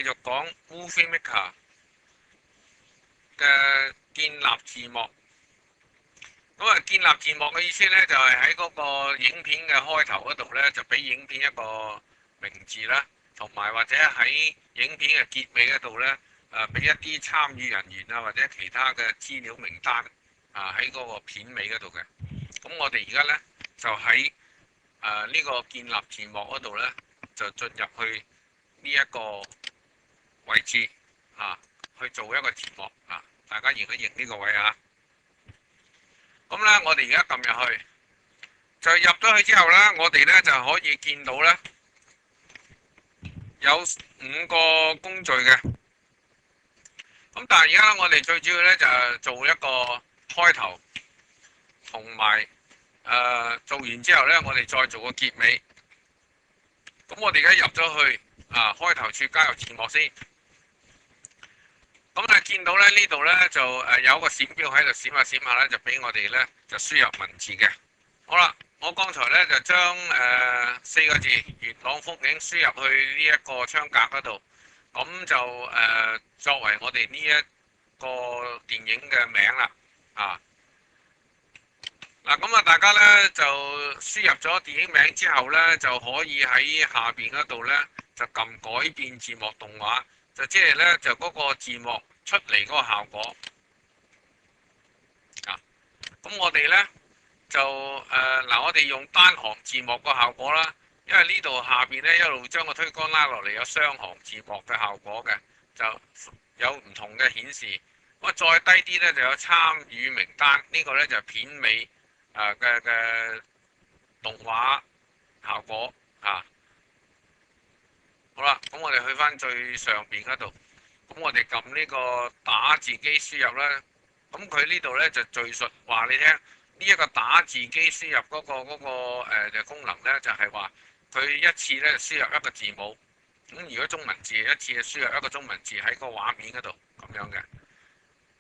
續講 Movie Maker 嘅建立字幕。咁啊，建立字幕嘅意思咧，就係喺嗰個影片嘅開頭嗰度咧，就俾影片一個名字啦，同埋或者喺影片嘅結尾嗰度咧，俾一啲參與人員啊，或者其他嘅資料名單啊喺嗰個片尾嗰度嘅。咁我哋而家咧就喺呢個建立字幕嗰度咧，就進入去呢一個位置去做一個字幕啊！大家認一認呢個位啊！咁咧，我哋而家撳入去，就入咗去之後咧，我哋咧就可以見到咧有5個工序嘅。咁但係而家我哋最主要咧就係做一個開頭，同埋做完之後咧，我哋再做個結尾。咁我哋而家入咗去開頭處加入字幕先。咁你見到咧呢度咧就有個閃標喺度閃下閃下咧，就俾我哋咧就輸入文字嘅。好啦，我剛才咧就將4個字元朗福影輸入去呢一個窗格嗰度，咁就作為我哋呢一個電影嘅名啦。嗱，咁啊，大家咧就輸入咗電影名之後咧，就可以喺下邊嗰度咧就撳改變字幕動畫。就即係咧，就嗰個字幕出嚟嗰個效果咁我哋咧就我哋用單行字幕個效果啦，因為呢度下邊咧一路將個推杆拉落嚟有雙行字幕嘅效果嘅，就有唔同嘅顯示。咁再低啲咧就有參與名單，呢個咧就係片尾嘅動畫效果好啦，咁我哋去翻最上邊嗰度，咁我哋撳呢個打字機輸入啦。咁佢呢度咧就敘述話你聽，呢一個打字機輸入嗰個功能咧，就係話佢一次咧輸入一個字母。咁如果中文字一次輸入一個中文字喺個畫面嗰度咁樣嘅。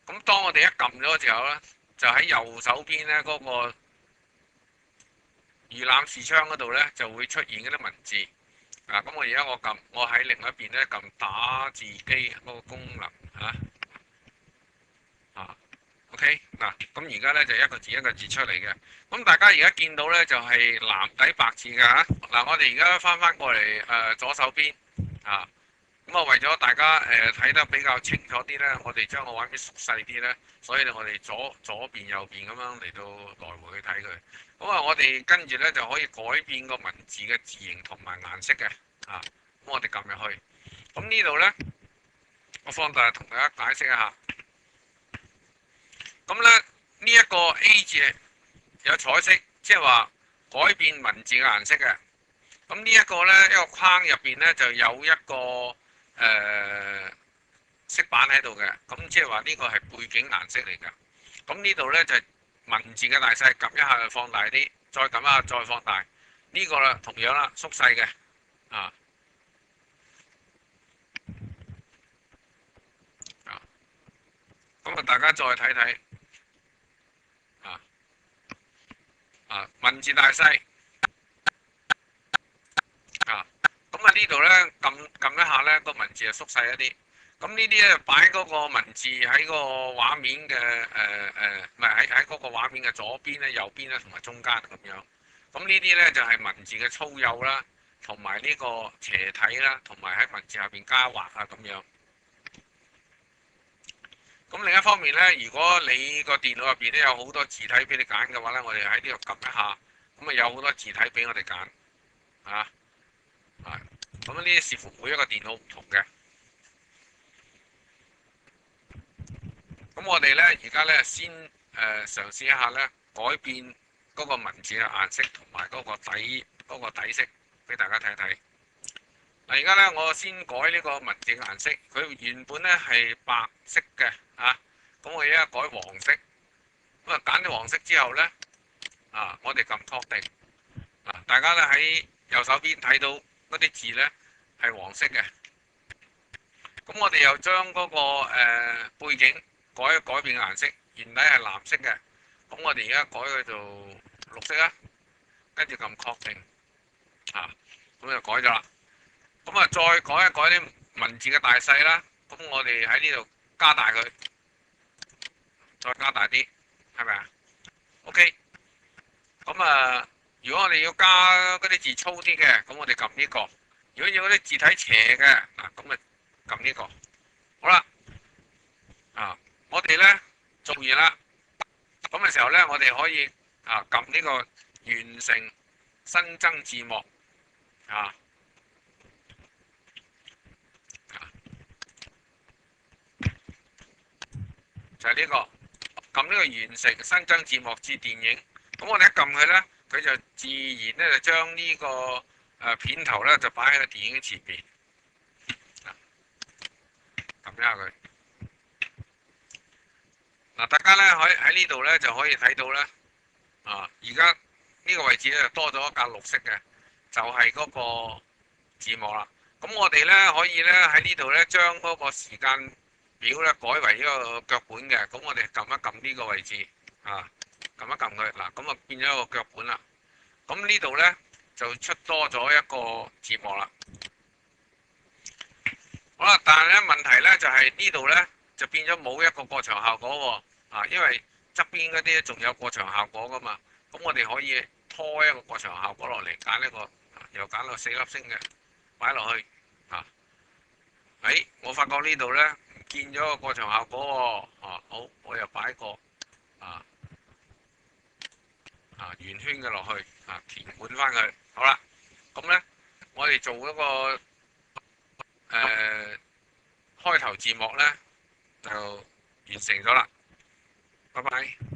咁當我哋一撳咗之後咧，就喺右手邊咧嗰個預覽視窗嗰度咧就會出現嗰啲文字。咁我而家我喺另一邊咧撳打字機嗰個功能OK 嗱，咁而家咧就一個字一個字出嚟嘅。咁大家而家見到咧就係藍底白字嘅嗱，我哋而家翻過嚟左手邊咁為咗大家睇得比較清楚啲咧，我哋將個畫面縮細啲咧，所以咧我哋左邊右邊咁樣嚟到來回去睇佢。咁我哋跟住咧就可以改變個文字嘅字形同埋顏色嘅咁我哋撳入去。咁呢度咧，我放大同大家解釋一下。咁咧呢一個 A 字有彩色，即係話改變文字嘅顏色嘅。咁呢一個咧一個框入邊咧就有一個色板喺度嘅，咁即係話呢個係背景顏色嚟㗎。咁呢度咧就係文字嘅大細，撳一下就放大啲，再撳一下再放大。呢個啦同樣啦縮細嘅咁大家再睇睇文字大細咁呢度咧撳一下咧個文字就縮細一啲。咁呢啲咧擺嗰個文字喺個畫面嘅唔係喺嗰個畫面嘅左邊咧、右邊咧同埋中間咁樣。咁呢啲咧就係文字嘅粗幼啦，同埋呢個斜體啦，同埋喺文字下邊加劃咁樣。咁另一方面咧，如果你個電腦入邊咧有好多字體俾你揀嘅話咧，我哋喺呢度撳一下，咁有好多字體俾我哋揀咁呢啲視乎每一個電腦唔同嘅。咁我哋咧而家咧先嘗試一下咧改變嗰個文字嘅顏色同埋嗰個底色俾大家睇睇。嗱，而家咧我先改呢個文字嘅顏色，佢原本咧係白色嘅咁我而家改黃色。咁揀咗黃色之後咧我哋撳確定大家咧喺右手邊睇到嗰啲字咧係黃色嘅。咁我哋又將嗰個背景改變顏色，原底係藍色嘅，咁我哋而家改佢做綠色啦，跟住撳確定咁就改咗啦。咁再改一改啲文字嘅大細啦。咁我哋喺呢度加大佢，再加大啲，係咪啊？OK。咁啊，如果我哋要加嗰啲字粗啲嘅，咁我哋撳呢個；如果要嗰啲字體斜嘅，嗱咁啊撳呢個。好啦，啊，我哋咧做完啦，咁嘅時候咧，我哋可以撳呢個完成新增字幕啊，就係呢個撳呢個完成新增字幕至電影。咁我哋一撳佢咧，佢就自然咧就將呢個片頭咧就擺喺個電影前邊。撳一下佢。嗱，大家咧喺呢度咧就可以睇到咧，而家呢個位置咧就多咗一格綠色嘅，就係嗰個字幕啦。咁我哋咧可以咧喺呢度咧將嗰個時間表咧改為呢個腳本嘅。咁我哋撳一撳呢個位置，撳一撳佢，嗱咁啊變咗一個腳本啦。咁呢度咧就出多咗一個字幕啦。好啦，但係咧問題咧就係呢度咧就變咗冇一個過場效果喎。因為側邊嗰啲仲有過場效果噶嘛，咁我哋可以拖一個過場效果落嚟，揀一個，又揀到4粒星嘅，擺落去，我發覺呢度咧唔見咗個過場效果喎，好，我又擺個圓圈嘅落去，填滿翻佢，好啦，咁咧我哋做嗰個開頭字幕咧就完成咗啦。拜拜。